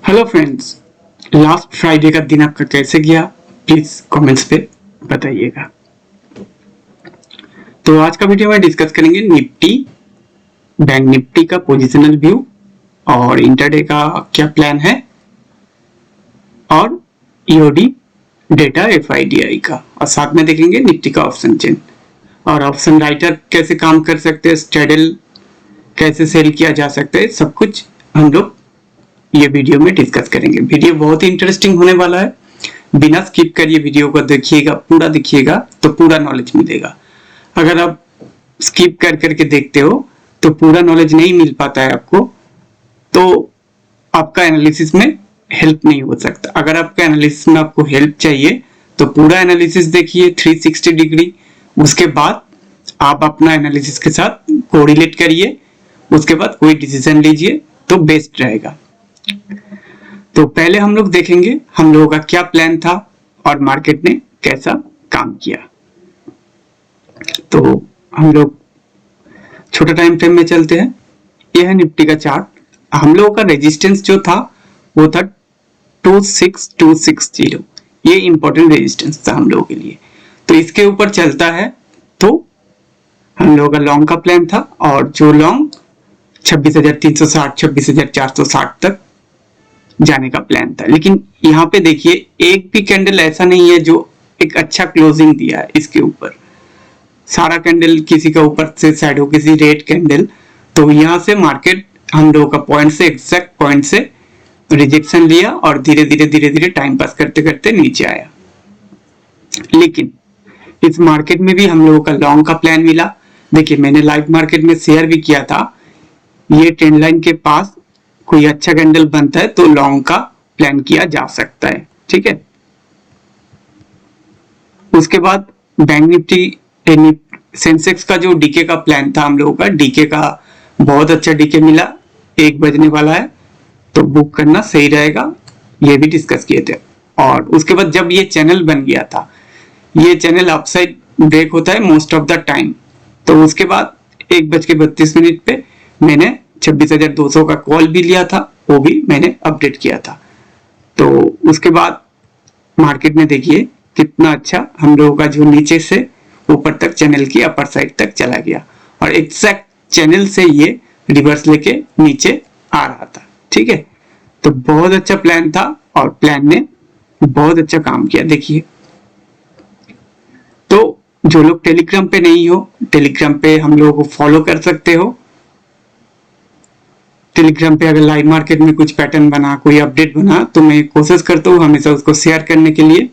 Hello friends, last Friday का दिन आपका कैसे गया प्लीज कमेंट्स पे बताइएगा। तो आज का वीडियो में डिस्कस करेंगे निफ्टी, बैंक निफ्टी का पोजिशनल व्यू और इंटरडे का क्या प्लान है और ईओडी डेटा एफआईडीआई का, और साथ में देखेंगे निफ्टी का ऑप्शन चेन और ऑप्शन राइटर कैसे काम कर सकते हैं, स्ट्रेडल कैसे सेल किया जा सकता है, सब कुछ हम लोग ये वीडियो में डिस्कस करेंगे। वीडियो बहुत ही इंटरेस्टिंग होने वाला है, बिना स्किप करिए वीडियो को देखिएगा, पूरा देखिएगा तो पूरा नॉलेज मिलेगा। अगर आप स्किप कर करके देखते हो तो पूरा नॉलेज नहीं मिल पाता है आपको, तो आपका एनालिसिस में हेल्प नहीं हो सकता। अगर आपका एनालिसिस में आपको हेल्प चाहिए तो पूरा एनालिसिस देखिए 360 डिग्री, उसके बाद आप अपना एनालिसिस के साथ कोरिलेट करिए, उसके बाद कोई डिसीजन लीजिए तो बेस्ट रहेगा। तो पहले हम लोग देखेंगे हम लोगों का क्या प्लान था और मार्केट ने कैसा काम किया। तो हम लोग छोटा टाइम फ्रेम में चलते हैं। यह है निफ्टी का चार्ट। हम लोगों का रेजिस्टेंस जो था वो था 26260, ये इंपॉर्टेंट रेजिस्टेंस था हम लोगों के लिए। तो इसके ऊपर चलता है तो हम लोगों का लॉन्ग का प्लान था, और जो लॉन्ग 26,360 26,460 तक जाने का प्लान था। लेकिन यहाँ पे देखिए एक भी कैंडल ऐसा नहीं है जो एक अच्छा क्लोजिंग दिया है इसके ऊपर। सारा कैंडल किसी का ऊपर से साइड हो, किसी रेड कैंडल। तो यहाँ से मार्केट हम लोगों का पॉइंट से, एग्जैक्ट पॉइंट से रिजेक्शन लिया और धीरे धीरे धीरे धीरे टाइम पास करते करते नीचे आया। लेकिन इस मार्केट में भी हम लोगों का लॉन्ग का प्लान मिला। देखिए मैंने लाइव मार्केट में शेयर भी किया था, ये ट्रेंड लाइन के पास कोई अच्छा कैंडल बनता है तो लॉन्ग का प्लान किया जा सकता है, ठीक है। उसके बाद बैंक निफ्टी सेंसेक्स का जो डीके का प्लान था हम लोगों का, डीके का बहुत अच्छा डीके मिला, 1 बजने वाला है तो बुक करना सही रहेगा, ये भी डिस्कस किए थे। और उसके बाद जब ये चैनल बन गया था, ये चैनल अपसाइड ब्रेक होता है मोस्ट ऑफ द टाइम, तो उसके बाद 1:32 पे मैंने 26,200 का कॉल भी लिया था, वो भी मैंने अपडेट किया था। तो उसके बाद मार्केट में देखिए कितना अच्छा हम लोगों का जो नीचे से ऊपर तक चैनल की अपर साइड तक चला गया, और एग्जैक्ट चैनल से ये रिवर्स लेके नीचे आ रहा था, ठीक है। तो बहुत अच्छा प्लान था और प्लान ने बहुत अच्छा काम किया। देखिए तो जो लोग टेलीग्राम पे नहीं हो, टेलीग्राम पे हम लोगों को फॉलो कर सकते हो। टेलीग्राम पे अगर लाइव मार्केट में कुछ पैटर्न बना, कोई अपडेट बना, तो मैं कोशिश करता हूँ हमेशा उसको शेयर करने के लिए।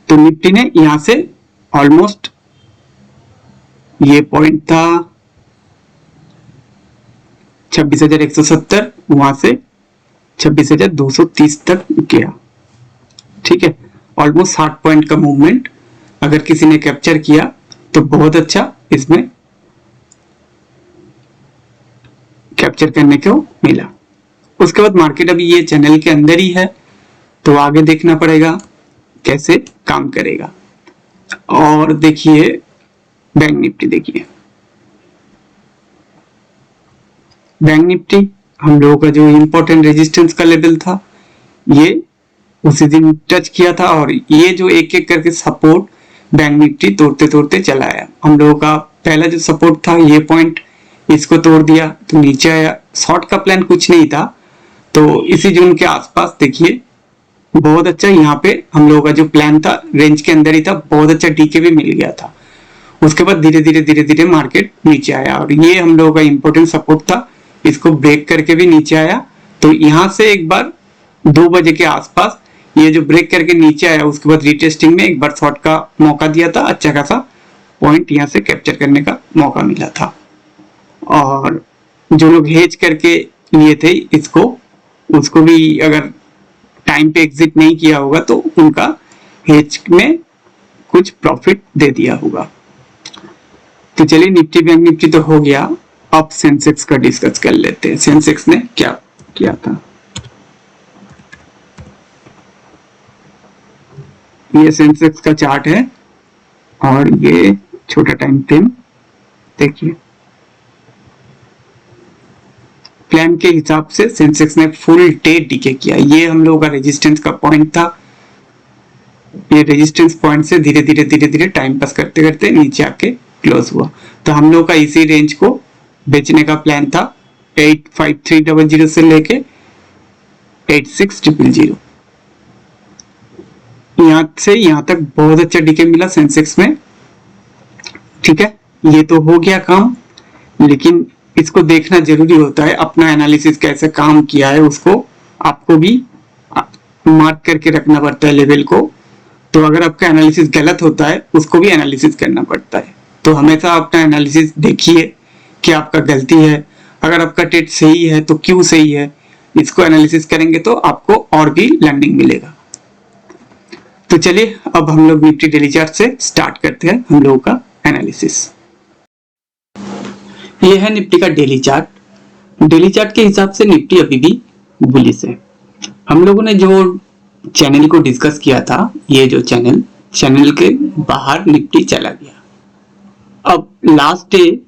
तो निफ्टी ने यहां से ऑलमोस्ट ये पॉइंट था 26,170, वहां से 26,230 तक गया, ठीक है। ऑलमोस्ट 60 पॉइंट का मूवमेंट अगर किसी ने कैप्चर किया तो बहुत अच्छा इसमें कैप्चर करने को मिला। उसके बाद मार्केट अभी ये चैनल के अंदर ही है, तो आगे देखना पड़ेगा कैसे काम करेगा। और देखिए बैंक निफ्टी, देखिए बैंक निफ्टी हम लोगों का जो इंपॉर्टेंट रेजिस्टेंस का लेवल था ये उसी दिन टच किया था, और ये जो एक एक करके सपोर्ट बैंक निफ्टी तोड़ते तोड़ते चला आया। हम लोगों का पहला जो सपोर्ट था ये पॉइंट, इसको तोड़ दिया तो नीचे आया। शॉर्ट का प्लान कुछ नहीं था, तो इसी जोन के आसपास देखिए बहुत अच्छा यहाँ पे हम लोगों का जो प्लान था रेंज के अंदर ही था, बहुत अच्छा डीके भी मिल गया था। उसके बाद धीरे धीरे धीरे धीरे मार्केट नीचे आया, और ये हम लोगों का इंपॉर्टेंट सपोर्ट था, इसको ब्रेक करके भी नीचे आया। तो यहाँ से एक बार 2 बजे के आसपास ये जो ब्रेक करके नीचे आया, उसके बाद रिटेस्टिंग में एक बार शॉर्ट का मौका दिया था, अच्छा खासा पॉइंट यहाँ से कैप्चर करने का मौका मिला था। और जो लोग हेज करके लिए थे इसको, उसको भी अगर टाइम पे एग्जिट नहीं किया होगा तो उनका हेज में कुछ प्रॉफिट दे दिया होगा। तो चलिए निफ्टी बैंक निफ्टी तो हो गया, अब सेंसेक्स का डिस्कस कर लेते हैं। सेंसेक्स ने क्या किया था, ये सेंसेक्स का चार्ट है और ये छोटा टाइम फ्रेम देखिए। प्लान के हिसाब से सेंसेक्स ने फुल डे डीके किया। ये हम लोगों का रेजिस्टेंस का पॉइंट था। ये रेजिस्टेंस पॉइंट से धीरे धीरे टाइम पास करते करते नीचे आके क्लोज हुआ। तो हम लोग का इसी रेंज को बेचने का प्लान था 85300 से लेके 86000। यहां से यहां तक बहुत अच्छा डीके मिला सेंसेक्स में। ठीक है, ये तो हो गया काम, लेकिन इसको देखना जरूरी होता है। अपना एनालिसिस कैसे काम किया है उसको आपको भी मार्क करके रखना पड़ता है लेवल को। तो अगर आपका एनालिसिस गलत होता है उसको भी एनालिसिस करना पड़ता है। तो हमेशा अपना एनालिसिस देखिए कि आपका गलती है, अगर आपका टेट सही है तो क्यों सही है, इसको एनालिसिस करेंगे तो आपको और भी लर्निंग मिलेगा। तो चलिए अब हम लोग निफ्टी डेली चार्ट से स्टार्ट करते हैं हम लोगों का एनालिसिस। ये है निफ्टी का डेली चार्ट। डेली चार्ट के हिसाब से निफ्टी अभी भी बुलिश है। हम लोगों ने जो चैनल को डिस्कस किया था, ये जो चैनल के बाहर निफ्टी चला गया। अब लास्ट डे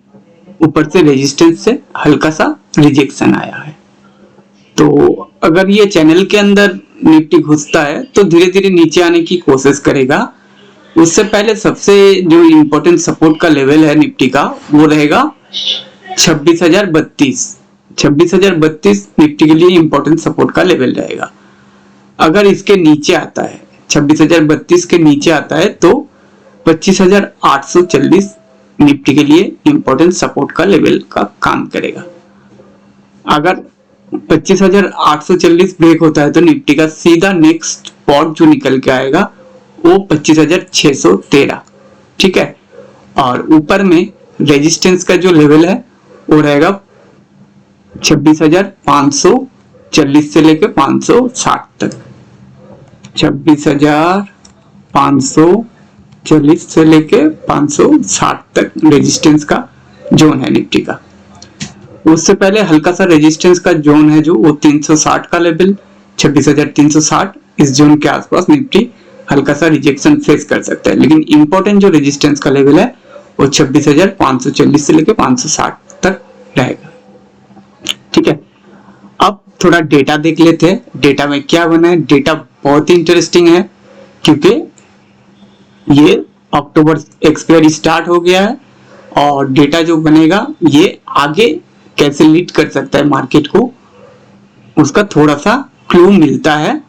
ऊपर से रेजिस्टेंस से हल्का सा रिजेक्शन आया है। तो अगर ये चैनल के अंदर निफ्टी घुसता है तो धीरे धीरे नीचे आने की कोशिश करेगा। उससे पहले सबसे जो इम्पोर्टेंट सपोर्ट का लेवल है निफ्टी का वो रहेगा 26,032। 26,032 निफ्टी के लिए इम्पोर्टेंट सपोर्ट का लेवल रहेगा। अगर इसके नीचे आता है, 26,032 के नीचे आता है तो 25,840 निफ्टी के लिए इम्पोर्टेंट सपोर्ट का लेवल का काम करेगा। अगर 25,840 ब्रेक होता है तो निफ्टी का सीधा नेक्स्ट स्पॉट जो निकल के आएगा वो 25,613। ठीक है, और ऊपर में रेजिस्टेंस का जो लेवल है वो रहेगा 26,540 से लेके 560 तक। 26,540 से लेके 560 तक रेजिस्टेंस का जोन है निफ्टी का। उससे पहले हल्का सा रेजिस्टेंस का जोन है जो वो 360 का लेवल, 26,360। इस जोन के आसपास निफ्टी हल्का सा रिजेक्शन फेस कर सकता है, लेकिन इंपॉर्टेंट जो रेजिस्टेंस का लेवल है वो 26,540 से लेके 560 तक रहेगा। ठीक है, अब थोड़ा डेटा देख लेते हैं। डेटा में क्या बना है। डेटा बहुत ही इंटरेस्टिंग है क्योंकि ये अक्टूबर एक्सपायरी स्टार्ट हो गया है और डेटा जो बनेगा ये आगे कैसे लीड कर सकता है मार्केट को, उसका थोड़ा सा क्लू मिलता है।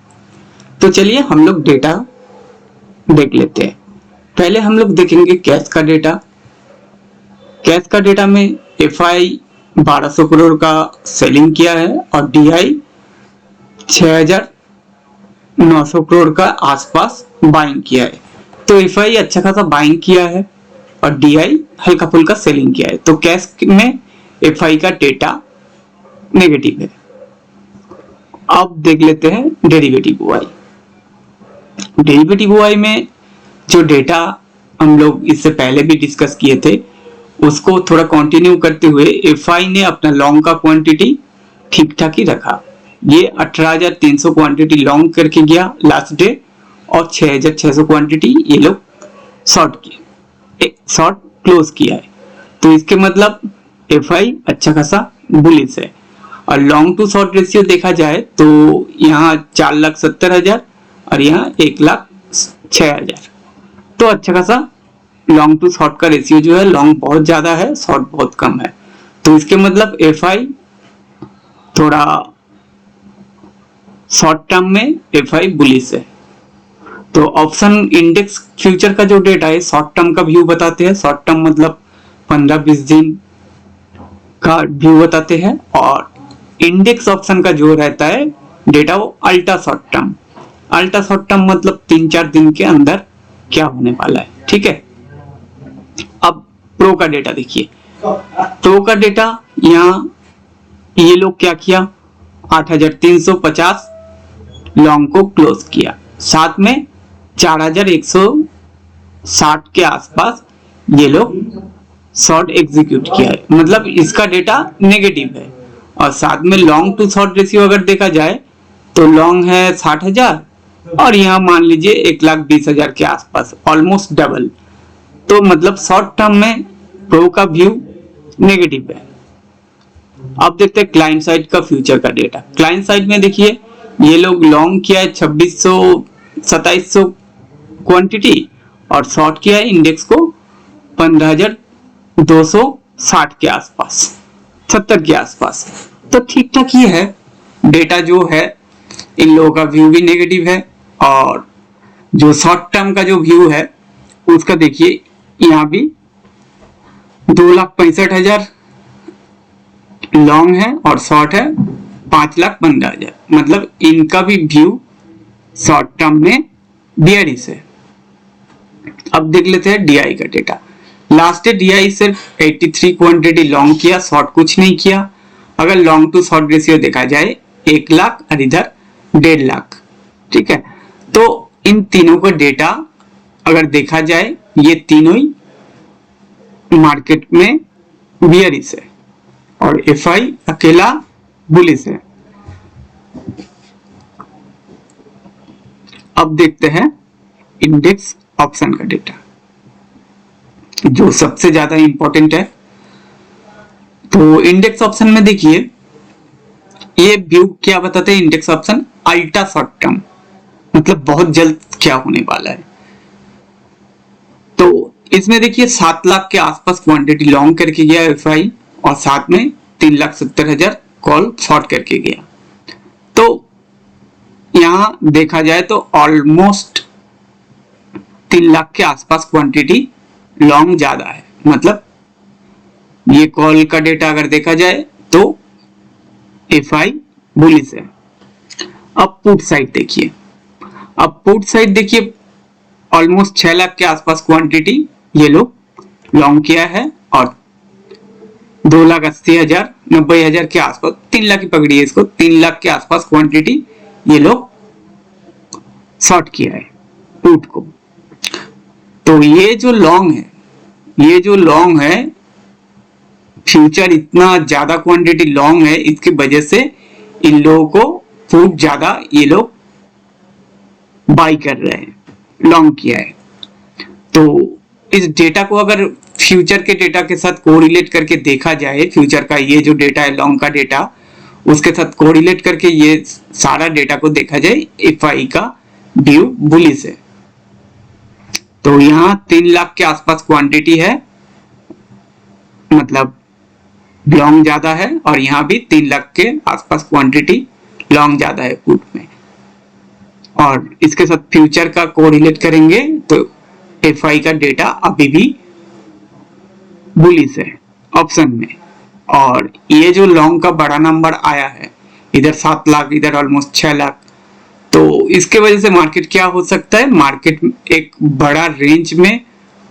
तो चलिए हम लोग डेटा देख लेते हैं। पहले हम लोग देखेंगे कैश का डेटा। कैश का डेटा में एफआई 1200 करोड़ का सेलिंग किया है और डीआई 6,900 करोड़ का आसपास बाइंग किया है। तो एफआई अच्छा खासा बाइंग किया है और डीआई हल्का फुल्का सेलिंग किया है। तो कैश में एफआई का डेटा नेगेटिव है। अब देख लेते हैं डेरिवेटिव ओआई। डेरिवेटिव ओआई में जो डेटा हम लोग इससे पहले भी डिस्कस किए थे उसको थोड़ा कंटिन्यू करते हुए एफआई ने अपना लॉन्ग का क्वांटिटी ठीक ठाक ही रखा। ये 18,300 क्वांटिटी लॉन्ग करके गया लास्ट डे और 6,600 क्वांटिटी ये लोग शॉर्ट क्लोज किया है। तो इसके मतलब एफआई अच्छा खासा बुलिश है। और लॉन्ग टू शॉर्ट रेशियो देखा जाए तो यहाँ 4,70,000 और यहाँ 1,06,000। तो अच्छा खासा लॉन्ग टू शॉर्ट का रेशियो जो है, लॉन्ग बहुत ज्यादा है, शॉर्ट बहुत कम है। तो इसके मतलब एफआई थोड़ा शॉर्ट टर्म में एफआई बुलिश है। तो ऑप्शन इंडेक्स फ्यूचर का जो डेटा है शॉर्ट टर्म का व्यू बताते हैं। शॉर्ट टर्म मतलब 15-20 दिन का व्यू बताते हैं और इंडेक्स ऑप्शन का जो रहता है डेटा वो ultra short term. Ultra short term मतलब 3-4 दिन के अंदर क्या होने वाला है। ठीक है, अब प्रो का डेटा देखिए। प्रो का डेटा यहाँ ये लोग क्या किया, 8,350 लॉन्ग को क्लोज किया, साथ में 4,160 के आसपास ये लोग शॉर्ट एग्जीक्यूट किया है। मतलब इसका डेटा नेगेटिव है। और साथ में लॉन्ग टू शॉर्ट रेशियो अगर देखा जाए तो लॉन्ग है 60,000 और यहाँ मान लीजिए 1,20,000 के आसपास, ऑलमोस्ट डबल। तो मतलब शॉर्ट टर्म में प्रो का व्यू नेगेटिव है। अब देखते हैं क्लाइंट साइड का फ्यूचर का डेटा। क्लाइंट साइड में देखिए ये लोग लॉन्ग किया है 2600 क्वांटिटी और शॉर्ट किया है इंडेक्स को 15,260 के आसपास, 70 के आसपास। तो ठीक ठाक ही है डेटा जो है। इन लोगों का व्यू भी नेगेटिव है और जो शॉर्ट टर्म का जो व्यू है उसका देखिए यहाँ भी 2,65,000 लॉन्ग है और शॉर्ट है 5,15,000। मतलब इनका भी व्यू शॉर्ट टर्म में बियरिश है। अब देख लेते हैं डीआई का डेटा। लास्ट डे डीआई सिर्फ 83 क्वांटिटी लॉन्ग किया, शॉर्ट कुछ नहीं किया। अगर लॉन्ग टू शॉर्ट रेशियो देखा जाए 1 लाख और इधर 1.5 लाख। ठीक है, तो इन तीनों का डेटा अगर देखा जाए ये तीनों ही मार्केट में बियरिश है और एफआई अकेला बुलिश है। अब देखते हैं इंडेक्स ऑप्शन का डेटा जो सबसे ज्यादा इंपॉर्टेंट है। तो इंडेक्स ऑप्शन में देखिए ये व्यू क्या बताते हैं। Index option ultra short term, मतलब बहुत जल्द क्या होने वाला है। तो इसमें देखिए 7 लाख के आसपास क्वांटिटी लॉन्ग करके गया एफआई और साथ में 3,70,000 कॉल शॉर्ट करके गया। तो यहां देखा जाए तो ऑलमोस्ट 3 लाख के आसपास क्वांटिटी लॉन्ग ज्यादा है। मतलब ये कॉल का डेटा अगर देखा जाए तो एफआई बुलिश है। अब पुट साइड देखिए। अब पुट साइड देखिए ऑलमोस्ट 6 लाख के आसपास क्वांटिटी ये लोग लॉन्ग किया है और 2,80,000 90,000 के आसपास, 3 लाख की पकड़ी है इसको, 3 लाख के आसपास क्वांटिटी ये लोग शॉर्ट किया है पुट को। तो ये जो लॉन्ग है फ्यूचर इतना ज्यादा क्वांटिटी लॉन्ग है, इसकी वजह से इन लोगों को पुट ज्यादा ये लोग बाई कर रहे हैं, लॉन्ग किया है। तो इस डेटा को अगर फ्यूचर के डेटा के साथ कोरिलेट करके देखा जाए, फ्यूचर का ये जो डेटा है लॉन्ग का डेटा उसके साथ कोरिलेट करके ये सारा डेटा को देखा जाए, एफआई का व्यू बुलिश है। तो यहाँ 3 लाख के आसपास क्वांटिटी है, मतलब लॉन्ग ज्यादा है, और यहाँ भी 3 लाख के आसपास क्वांटिटी लॉन्ग ज्यादा है पुट में। और इसके साथ फ्यूचर का कोरिलेट करेंगे तो एफआई का डेटा अभी भी बुलिश है ऑप्शन में। और ये जो लॉन्ग का बड़ा नंबर आया है, इधर 7 लाख इधर ऑलमोस्ट 6 लाख, तो इसके वजह से मार्केट क्या हो सकता है, मार्केट एक बड़ा रेंज में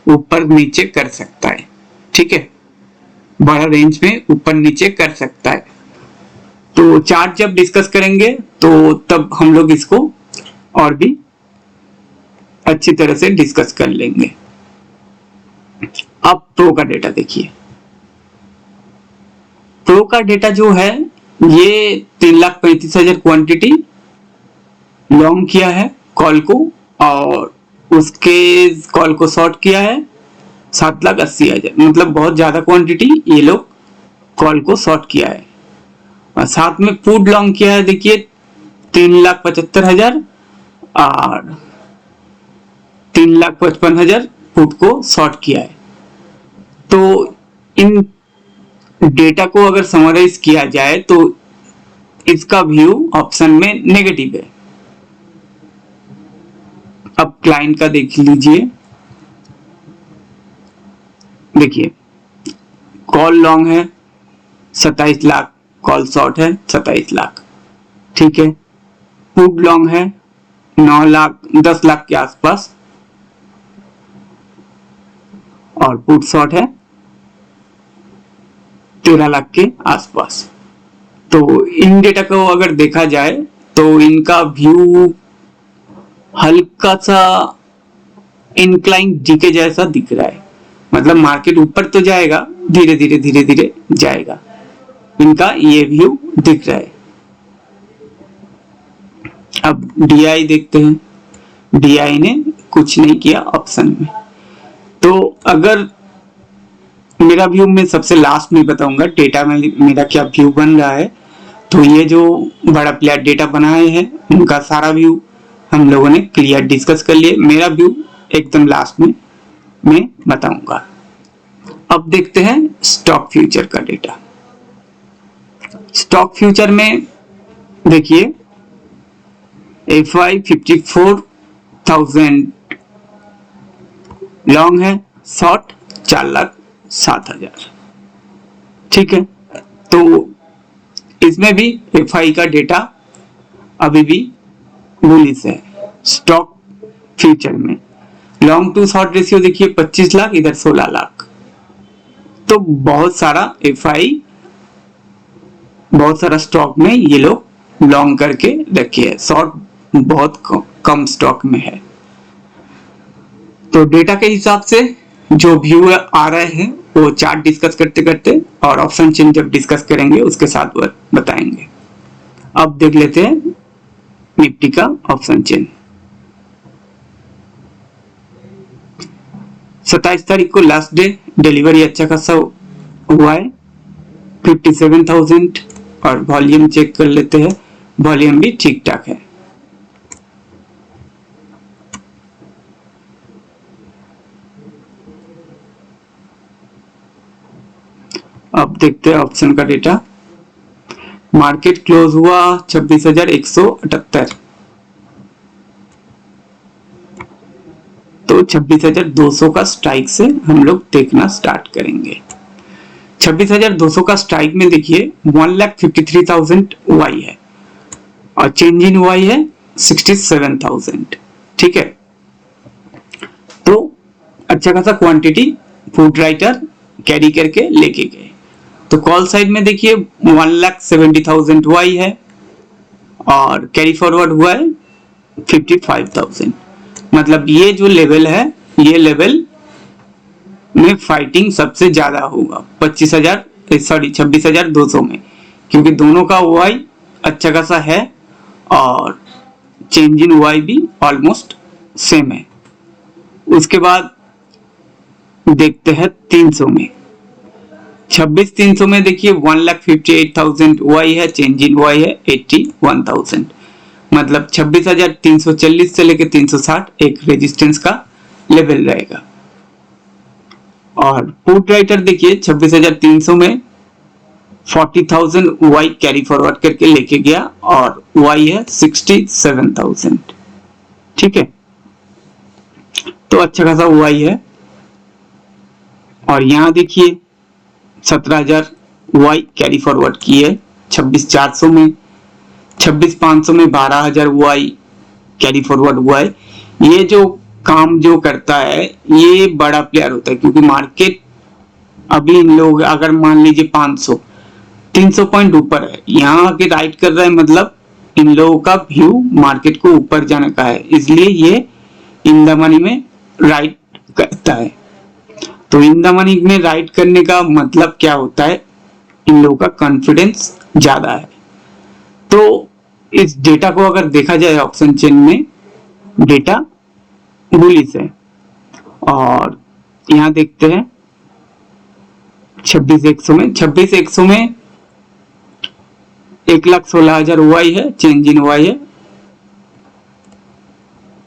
ऊपर नीचे कर सकता है। ठीक है, बड़ा रेंज में ऊपर नीचे कर सकता है। तो चार्ट जब डिस्कस करेंगे तो तब हम लोग इसको और भी अच्छी तरह से डिस्कस कर लेंगे। अब प्रो का डेटा देखिए। प्रो का डेटा जो है ये 3,35,000 क्वांटिटी लॉन्ग किया है कॉल को और उसके कॉल को शॉर्ट किया है 7,80,000। मतलब बहुत ज्यादा क्वांटिटी ये लोग कॉल को शॉर्ट किया है। और साथ में पुट लॉन्ग किया है देखिए 3,75,000 और 3,55,000 पुट को शॉर्ट किया है। तो इन डेटा को अगर समराइज किया जाए तो इसका व्यू ऑप्शन में नेगेटिव है। अब क्लाइंट का देख लीजिए। देखिए कॉल लॉन्ग है 27 लाख, कॉल शॉर्ट है 27 लाख। ठीक है, पुट लॉन्ग है 9 लाख 10 लाख के आसपास और पुट शॉर्ट है 13 लाख के आसपास। तो इन डेटा को अगर देखा जाए तो इनका व्यू हल्का सा इंक्लाइन डीके जैसा दिख रहा है। मतलब मार्केट ऊपर तो जाएगा, धीरे धीरे जाएगा, इनका ये व्यू दिख रहा है। अब डीआई देखते हैं। डीआई ने कुछ नहीं किया ऑप्शन में। तो अगर मेरा व्यू मैं सबसे लास्ट में बताऊंगा डेटा में मेरा क्या व्यू बन रहा है। तो ये जो बड़ा प्लेयर डेटा बनाए हैं उनका सारा व्यू हम लोगों ने क्लियर डिस्कस कर लिए। मेरा व्यू एकदम लास्ट में मैं बताऊंगा। अब देखते हैं स्टॉक फ्यूचर का डेटा। स्टॉक फ्यूचर में देखिए FI 54,000 लॉन्ग है, शॉर्ट 4,07,000। ठीक है, तो इसमें भी FI का डेटा अभी भी बुलिश है। स्टॉक फ्यूचर में लॉन्ग टू शॉर्ट रेशियो देखिए 25 लाख, इधर 16 लाख। तो बहुत सारा FI, बहुत सारा स्टॉक में ये लोग लॉन्ग करके रखे है, शॉर्ट बहुत कम स्टॉक में है। तो डेटा के हिसाब से जो व्यू आ रहे हैं वो चार्ट डिस्कस करते करते और ऑप्शन चेन जब डिस्कस करेंगे उसके साथ बताएंगे। अब देख लेते हैं निफ्टी का ऑप्शन चेन। 27 तारीख को लास्ट डे, डिलीवरी अच्छा खासा हुआ है 57,000। और वॉल्यूम चेक कर लेते हैं, वॉल्यूम भी ठीक ठाक है। अब देखते हैं ऑप्शन का डेटा। मार्केट क्लोज हुआ 26,178, तो 26,200 का स्ट्राइक से हम लोग देखना स्टार्ट करेंगे। 26,200 का स्ट्राइक में देखिए 1,53,000 वाई है और चेंज इन वाई है 67,000। ठीक है, तो अच्छा खासा क्वांटिटी फूड राइटर कैरी करके लेके गए। तो कॉल साइड में देखिए 1,70,000 वाई है और कैरी फॉरवर्ड हुआ है 55,000। मतलब ये जो लेवल है, ये लेवल में फाइटिंग सबसे ज्यादा होगा 26,200 में, क्योंकि दोनों का वाई अच्छा खासा है और चेंज इन वाई भी ऑलमोस्ट सेम है। उसके बाद देखते हैं 300 में। 26,300 में देखिए 1,58,000 वाई है, चेंज इन वाई है 81,000। मतलब 26,340 से लेकर 360 एक रेजिस्टेंस का लेवल रहेगा। और पुट राइटर देखिए 26,300 में 40,000 वाई कैरी फॉरवर्ड करके लेके गया और वाई है 67,000। ठीक है, तो अच्छा खासा वाई है। और यहां देखिए 17,000 वाई कैरी फॉरवर्ड की है 26,400 में, 26,500 में 12,000 वाई कैरी फॉरवर्ड हुआ है। ये जो काम जो करता है ये बड़ा प्लेयर होता है, क्योंकि मार्केट अभी इन लोग अगर मान लीजिए 500 300 पॉइंट ऊपर है, यहाँ आके राइट कर रहा है, मतलब इन लोगों का व्यू मार्केट को ऊपर जाने का है, इसलिए ये इन द मनी में राइट करता है। तो इन द मनी में राइट करने का मतलब क्या होता है, इन लोगों का कॉन्फिडेंस ज्यादा है। तो इस डेटा को अगर देखा जाए ऑप्शन चेन में, डेटा बुलिश है। और यहां देखते हैं 26,100 में 1,16,000 वाई है, चेंज इन वाई है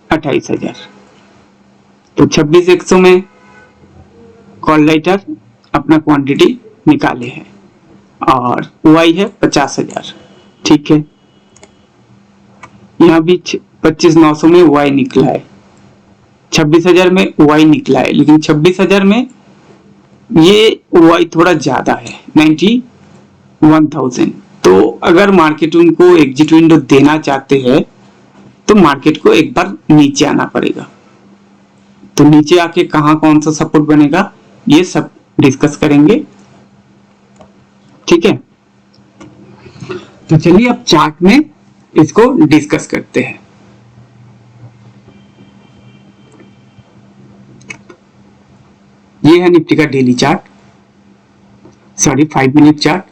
28,000। तो 26,100 में कॉल राइटर अपना क्वांटिटी निकाले हैं और वाई है 50,000। ठीक है, यहाँ भी 25,900 में वाई निकला है, 26,000 में वाई निकला है, लेकिन 26,000 में ये वाई थोड़ा ज्यादा है 91,000। तो अगर मार्केट उनको एग्जिट विंडो देना चाहते हैं तो मार्केट को एक बार नीचे आना पड़ेगा। तो नीचे आके कहां कौन सा सपोर्ट बनेगा ये सब डिस्कस करेंगे। ठीक है, तो चलिए अब चार्ट में इसको डिस्कस करते हैं। ये है निफ्टी का daily chart, sorry 5 minute chart.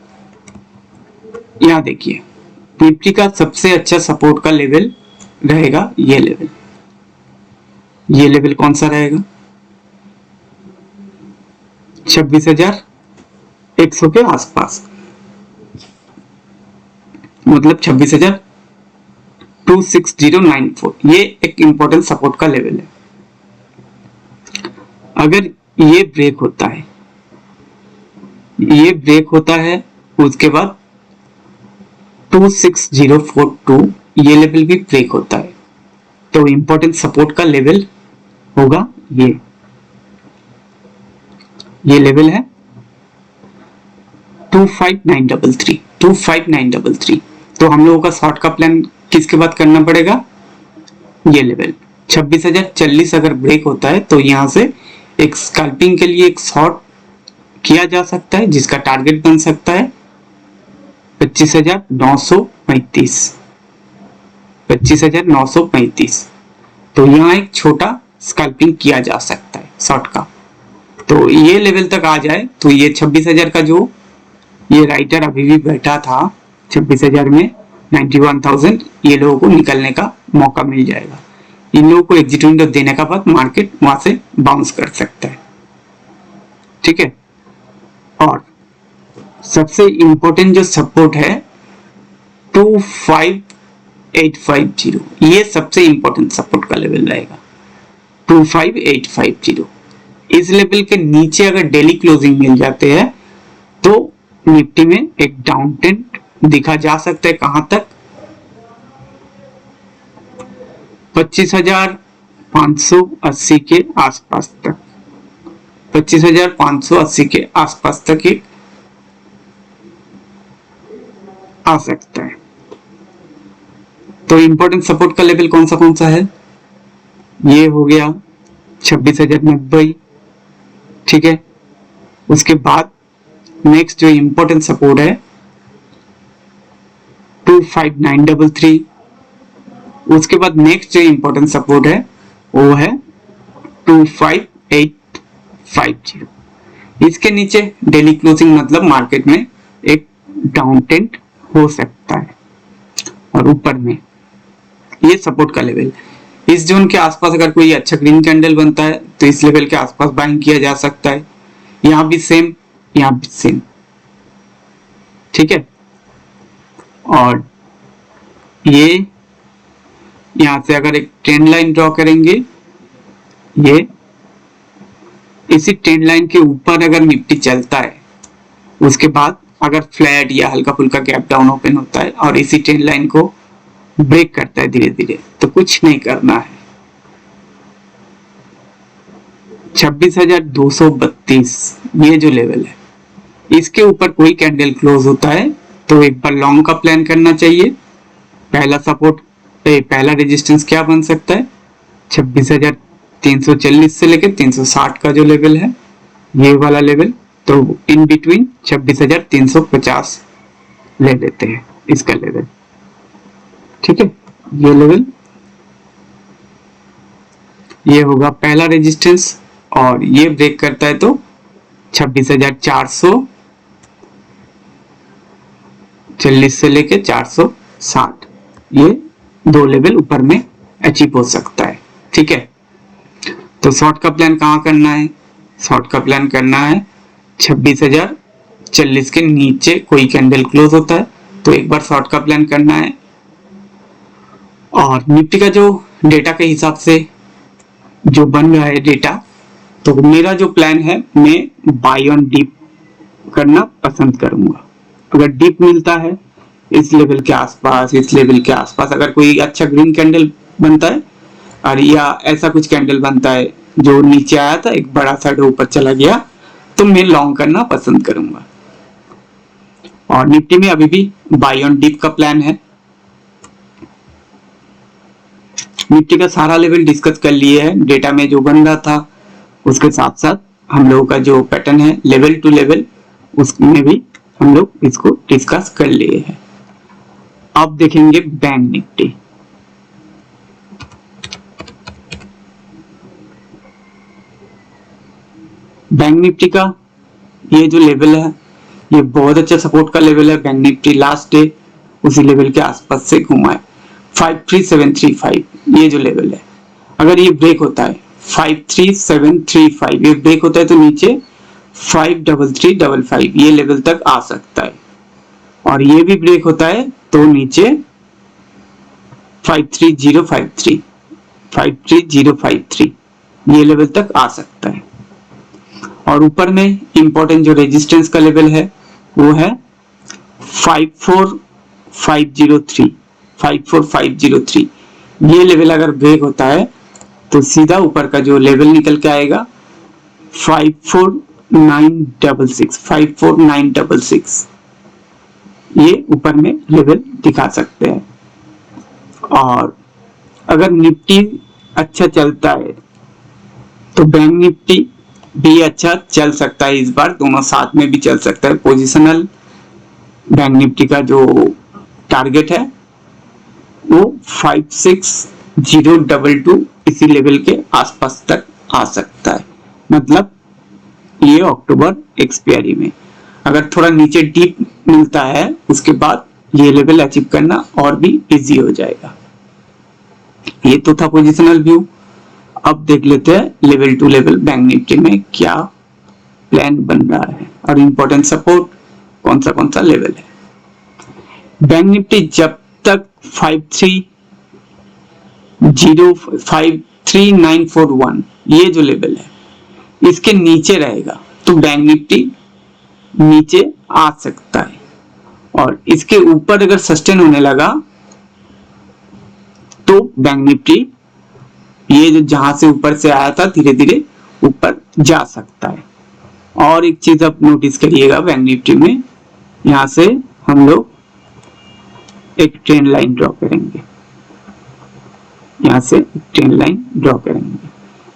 यहां देखिए निफ्टी का सबसे अच्छा सपोर्ट का लेवल रहेगा ये लेवल। ये लेवल कौन सा रहेगा, 26,100 के आसपास, मतलब 26,26094, ये एक इंपॉर्टेंट सपोर्ट का लेवल है। अगर ये ब्रेक होता है, उसके बाद 26042 ये लेवल भी ब्रेक होता है, तो इंपॉर्टेंट सपोर्ट का लेवल होगा ये लेवल है 25933। तो हम लोगों का शॉर्ट का प्लान किसके बाद करना पड़ेगा, ये लेवल 26,040 अगर ब्रेक होता है तो यहां से एक स्कैल्पिंग के लिए एक शॉर्ट किया जा सकता है, जिसका टारगेट बन सकता है 25,935। तो यहाँ एक छोटा स्कैल्पिंग किया जा सकता है शॉर्ट का। तो ये लेवल तक आ जाए तो ये 26,000 का जो ये राइटर अभी भी बैठा था 26,000 में 91,000, ये लोगों को निकलने का मौका मिल जाएगा। इन लोगों को एग्जिट विंडो देने का बाद मार्केट वहां से बाउंस कर सकता है, ठीक है। और सबसे इंपॉर्टेंट जो सपोर्ट है 25850, ये सबसे इंपॉर्टेंट सपोर्ट का लेवल रहेगा 25850। इस लेवल के नीचे अगर डेली क्लोजिंग मिल जाते हैं तो निफ्टी में एक डाउन ट्रेंड दिखा जा सकता है। कहां तक, 25,580 के आसपास तक, 25,580 के आसपास तक ही आ सकता है। तो इंपॉर्टेंट सपोर्ट का लेवल कौन सा है, ये हो गया 26,090, ठीक है। उसके बाद नेक्स्ट जो इंपॉर्टेंट सपोर्ट है 25933। उसके बाद नेक्स्ट जो इंपॉर्टेंट सपोर्ट है वो है 25850। इसके नीचे डेली क्लोजिंग मतलब मार्केट में एक डाउन ट्रेंड हो सकता है। और ऊपर में ये सपोर्ट का लेवल, इस जोन के आसपास अगर कोई अच्छा ग्रीन कैंडल बनता है तो इस लेवल के आसपास बाइंग किया जा सकता है। यहां भी सेम, यहां भी सेम, ठीक है। और ये यहां से अगर एक ट्रेंड लाइन ड्रॉ करेंगे, ये इसी ट्रेंड लाइन के ऊपर अगर निफ्टी चलता है, उसके बाद अगर फ्लैट या हल्का फुल्का गैप डाउन ओपन होता है और इसी ट्रेंड लाइन को ब्रेक करता है धीरे धीरे, तो कुछ नहीं करना है। 26,232 ये जो लेवल है, इसके ऊपर कोई कैंडल क्लोज होता है तो एक बार लॉन्ग का प्लान करना चाहिए। पहला सपोर्ट, पहला रेजिस्टेंस क्या बन सकता है, 26,340 से लेकर 360 का जो लेवल है, ये वाला लेवल। तो इन बिटवीन 26,350 ले लेते हैं इसका लेवल, ठीक है। ये लेवल, ये होगा पहला रेजिस्टेंस, और ये ब्रेक करता है तो 26,440 से लेके 460, ये दो लेवल ऊपर में अचीव हो सकता है, ठीक है। तो शॉर्ट का प्लान कहाँ करना है, शॉर्ट का प्लान करना है 26,040 के नीचे कोई कैंडल क्लोज होता है तो एक बार शॉर्ट का प्लान करना है। और निफ्टी का जो डेटा के हिसाब से जो बन रहा है डेटा, तो मेरा जो प्लान है, मैं बाय ऑन डीप करना पसंद करूंगा। अगर डीप मिलता है इस लेवल के आसपास, इस लेवल के आसपास अगर कोई अच्छा ग्रीन कैंडल बनता है और या ऐसा कुछ कैंडल बनता है जो नीचे आया था एक बड़ा सा ऊपर चला गया, तो मैं लॉन्ग करना पसंद करूंगा। और निफ्टी में अभी भी बाय ऑन डीप का प्लान है। निफ्टी का सारा लेवल डिस्कस कर लिए है, डेटा में जो बन रहा था उसके साथ साथ हम लोगों का जो पैटर्न है लेवल टू लेवल, उसमें भी हम लोग इसको डिस्कस कर लिए हैं। अब देखेंगे बैंक निफ्टी। बैंक निफ्टी का ये जो लेवल है, ये बहुत अच्छा सपोर्ट का लेवल है। बैंक निफ्टी लास्ट डे उसी लेवल के आसपास से घुमा है, 53735 ये जो लेवल है। अगर ये ब्रेक होता है 53735 ये ब्रेक होता है तो नीचे 53355 ये लेवल तक आ सकता है, और ये भी ब्रेक होता है तो नीचे 53053 ये लेवल तक आ सकता है। और ऊपर में इंपॉर्टेंट जो रेजिस्टेंस का लेवल है वो है 54503 ये लेवल अगर ब्रेक होता है तो सीधा ऊपर का जो लेवल निकल के आएगा 54966 ये ऊपर में लेवल दिखा सकते हैं। और अगर निफ्टी अच्छा चलता है तो बैंक निफ्टी भी अच्छा चल सकता है, इस बार दोनों साथ में भी चल सकता है। पोजिशनल बैंक निफ्टी का जो टारगेट है वो 56022 इसी लेवल के आसपास तक आ सकता है, मतलब ये अक्टूबर एक्सपायरी में। अगर थोड़ा नीचे डीप मिलता है उसके बाद ये लेवल अचीव करना और भी इजी हो जाएगा। ये तो था पोजिशनल व्यू। अब देख लेते हैं level two level bank Nifty में क्या प्लान बन रहा है और इंपॉर्टेंट सपोर्ट कौन सा लेवल है। बैंक निफ्टी जब तक 53941 ये जो लेवल है इसके नीचे रहेगा तो बैंक निफ्टी नीचे आ सकता है, और इसके ऊपर अगर सस्टेन होने लगा तो बैंक निफ्टी ये जो जहां से ऊपर से आया था धीरे धीरे ऊपर जा सकता है। और एक चीज आप नोटिस करिएगा बैंक निफ्टी में, यहां से हम लोग एक ट्रेंड लाइन ड्रॉ करेंगे, यहां से ट्रेंड लाइन ड्रॉ करेंगे।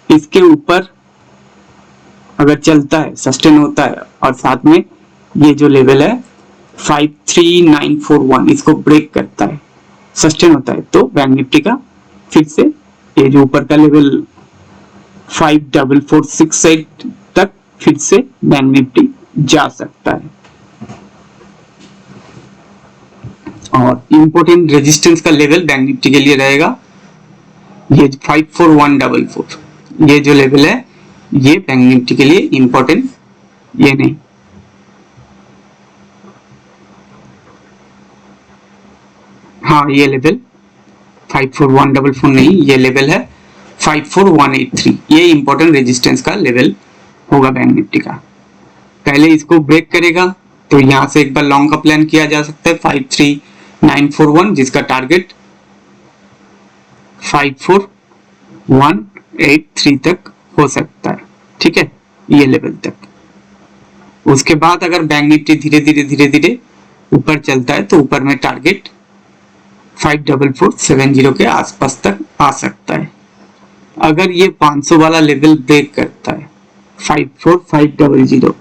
इसके ऊपर अगर चलता है सस्टेन होता है और साथ में ये जो लेवल है 53941 इसको ब्रेक करता है, सस्टेन होता है, तो बैंक निफ्टी का फिर से ये जो ऊपर का लेवल 54468 तक फिर से बैंक निफ्टी जा सकता है। और इंपॉर्टेंट रेजिस्टेंस का लेवल बैंक निफ्टी के लिए रहेगा ये 54144 ये जो लेवल है ये बैंक निफ्टी के लिए इंपॉर्टेंट, ये नहीं। हाँ ये लेवल 54144 नहीं, ये लेवल है 54183 ये इंपॉर्टेंट रेजिस्टेंस का लेवल होगा बैंक निफ्टी का। पहले इसको ब्रेक करेगा तो यहां से एक बार लॉन्ग का प्लान किया जा सकता है 53941 जिसका टारगेट 54183 तक हो सकता है, ठीक है, ये लेवल तक। उसके बाद अगर बैंक निफ्टी धीरे धीरे ऊपर चलता है तो ऊपर में टारगेट 54470 के आसपास तक आ सकता है। अगर ये 500 वाला लेवल ब्रेक करता है 54500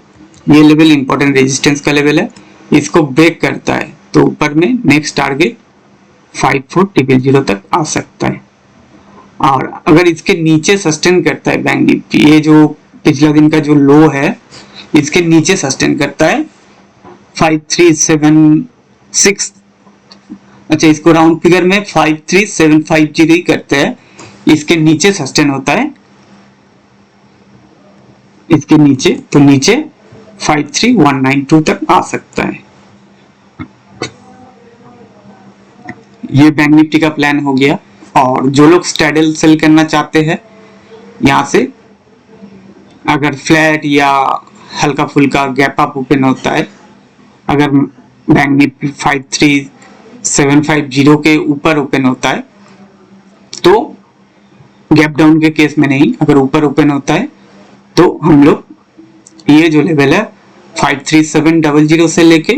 ये लेवल इंपॉर्टेंट रेजिस्टेंस का लेवल है, इसको ब्रेक करता है तो ऊपर में नेक्स्ट टारगेट 54000 तक आ सकता है। और अगर इसके नीचे सस्टेन करता है बैंक निफ्टी, ये जो पिछला दिन का जो लो है इसके नीचे सस्टेन करता है 5376, अच्छा इसको राउंड फिगर में 53750 ही करते हैं, इसके नीचे सस्टेन होता है, इसके नीचे तो नीचे 53192 तक आ सकता है। ये बैंक निफ्टी का प्लान हो गया। और जो लोग स्ट्रैडल सेल करना चाहते हैं यहां से अगर फ्लैट या हल्का फुल्का गैप अप ओपन होता है, अगर बैंक निफ्टी 53750 के ऊपर ओपन होता है तो गैप डाउन के केस में नहीं, अगर ऊपर ओपन होता है तो हम लोग ये जो लेवल है 53700 से लेके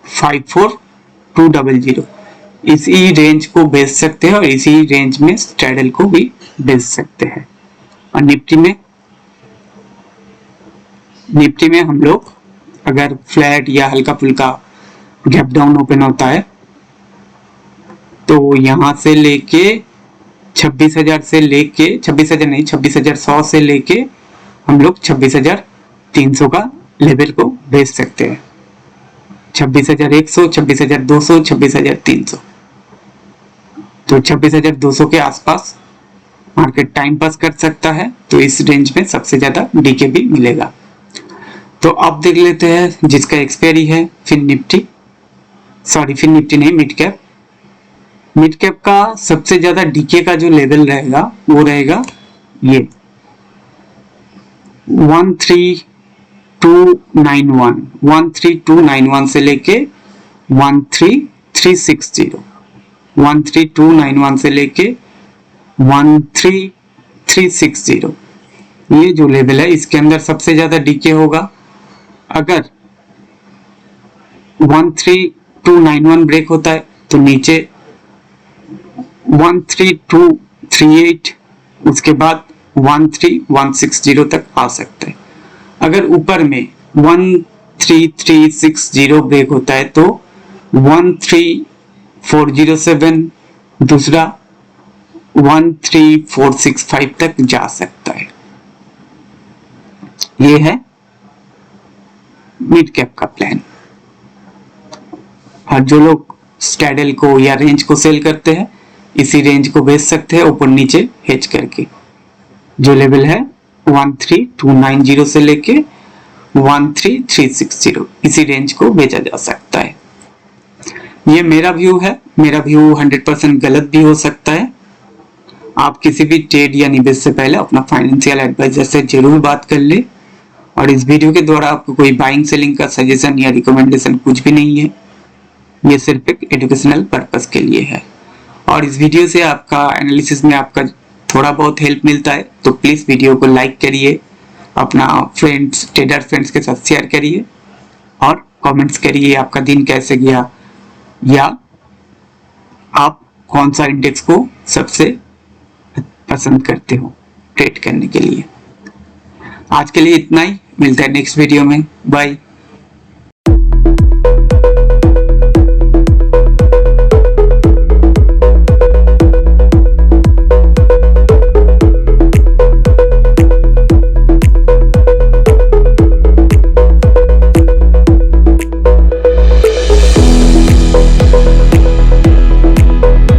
54200 इसी रेंज को बेच सकते हैं और इसी रेंज में स्ट्रैडल को भी बेच सकते हैं। और निफ्टी में हम लोग अगर फ्लैट या हल्का फुल्का गैप डाउन ओपन होता है तो यहां से लेके 26,000 से लेके 26,100 से लेके हम लोग 26,300 का लेवल को बेच सकते हैं। 26,100, 26,200, 26,300, तो 26,200 के आसपास मार्केट टाइम पास कर सकता है, तो इस रेंज में सबसे ज्यादा डीके भी मिलेगा। तो अब देख लेते हैं जिसका एक्सपायरी है फिन निफ्टी नहीं, मिड कैप। मिड कैप का सबसे ज्यादा डीके का जो लेवल रहेगा वो रहेगा ये 13291 से लेके 13360, 13291 से लेके 13360, ये जो लेवल है इसके अंदर सबसे ज्यादा डीके होगा। अगर 13291 ब्रेक होता है तो नीचे 13238, उसके बाद 13160 तक आ सकता है। अगर ऊपर में 13360 ब्रेक होता है तो 13407, दूसरा 13465 तक जा सकता है। ये है मिड कैप का प्लान। और जो लोग स्टैडल को या रेंज को सेल करते हैं इसी रेंज को बेच सकते हैं ऊपर नीचे हेज करके। जो लेवल है 13290 से लेके 13360, इसी रेंज को बेचा जा सकता है। ये मेरा व्यू है, मेरा व्यू 100% गलत भी हो सकता है। आप किसी भी ट्रेड या निवेश से पहले अपना फाइनेंशियल एडवाइजर से जरूर बात कर ले। और इस वीडियो के द्वारा आपको कोई बाइंग सेलिंग का सजेशन या रिकमेंडेशन कुछ भी नहीं है, ये सिर्फ एक एजुकेशनल पर्पस के लिए है। और इस वीडियो से आपका एनालिसिस में आपका थोड़ा बहुत हेल्प मिलता है तो प्लीज वीडियो को लाइक करिए, अपना फ्रेंड्स ट्रेडर फ्रेंड्स के साथ शेयर करिए और कमेंट्स करिए आपका दिन कैसे गया या आप कौन सा इंडेक्स को सबसे पसंद करते हो ट्रेड करने के लिए। आज के लिए इतना ही, मिलता है नेक्स्ट वीडियो में, बाय।